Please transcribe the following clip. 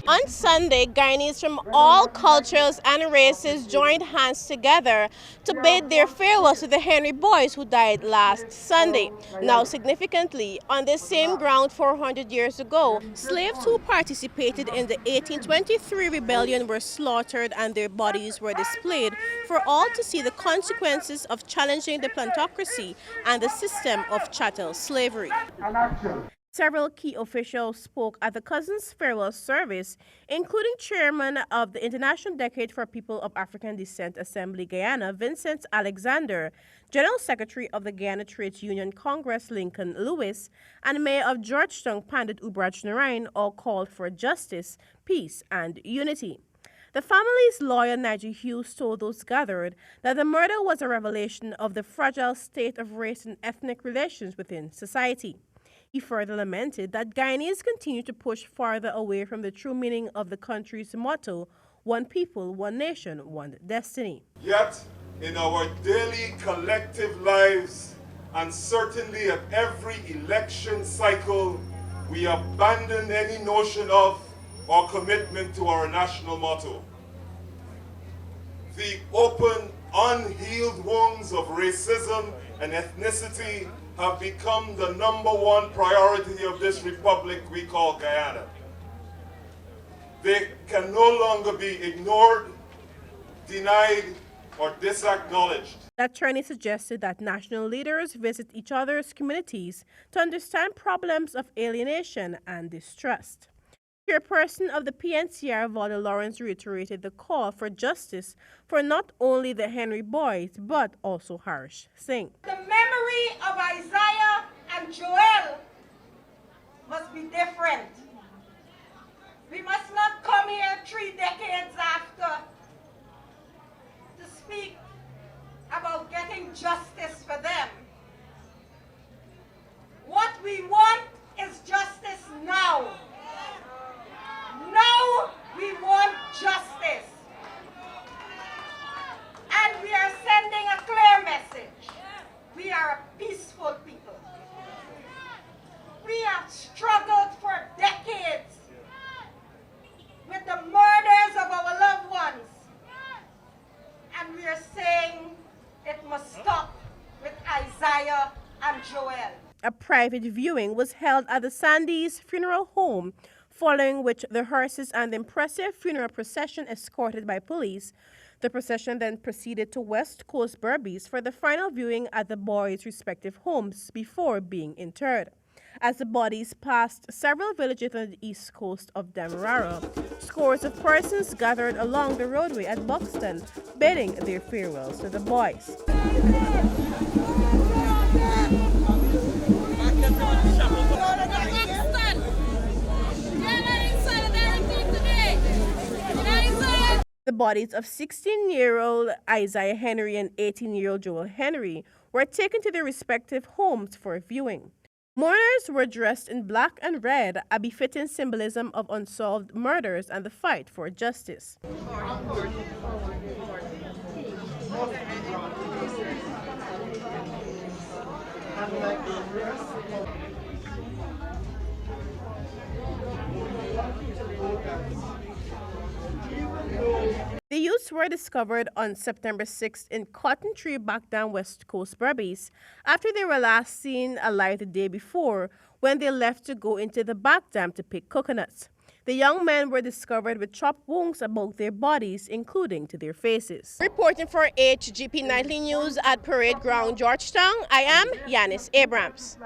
On Sunday, Guyanese from all cultures and races joined hands together to bid their farewells to the Henry boys who died last Sunday. Now, significantly, on this same ground 400 years ago, slaves who participated in the 1823 rebellion were slaughtered and their bodies were displayed for all to see the consequences of challenging the plantocracy and the system of chattel slavery. Several key officials spoke at the Cousins farewell service, including Chairman of the International Decade for People of African Descent Assembly Guyana, Vincent Alexander, General Secretary of the Guyana Trades Union Congress, Lincoln Lewis, and Mayor of Georgetown, Pandit Ubraj Narain, all called for justice, peace, and unity. The family's lawyer, Nigel Hughes, told those gathered that the murder was a revelation of the fragile state of race and ethnic relations within society. He further lamented that Guyanese continue to push farther away from the true meaning of the country's motto, one people, one nation, one destiny. Yet, in our daily collective lives, and certainly at every election cycle, we abandon any notion of or commitment to our national motto. The open, unhealed wounds of racism and ethnicity have become the #1 priority of this republic we call Guyana. They can no longer be ignored, denied, or disacknowledged. The attorney suggested that national leaders visit each other's communities to understand problems of alienation and distrust. Chairperson of the PNCR, Valda Lawrence, reiterated the call for justice for not only the Henry boys, but also Harish Singh. The memory of Isaiah and Joel must be different. We must not come here 3 decades after to speak about getting justice for them. What we want is justice now. Now we want justice. And we are sending a clear message. We are a peaceful people. We have struggled for decades with the murders of our loved ones. And we are saying it must stop with Isaiah and Joel. A private viewing was held at the Sandys funeral home, following which the hearses and the impressive funeral procession escorted by police. The procession then proceeded to West Coast Berbice for the final viewing at the boys' respective homes before being interred. As the bodies passed several villages on the east coast of Demerara, scores of persons gathered along the roadway at Buxton, bidding their farewells to the boys. The bodies of 16-year-old Isaiah Henry and 18-year-old Joel Henry were taken to their respective homes for viewing. Mourners were dressed in black and red, a befitting symbolism of unsolved murders and the fight for justice. The youths were discovered on September 6th in Cotton Tree Backdam, West Coast Berbice, after they were last seen alive the day before when they left to go into the backdam to pick coconuts. The young men were discovered with chopped wounds above their bodies, including to their faces. Reporting for HGP Nightly News at Parade Ground, Georgetown, I am Yannis Abrams.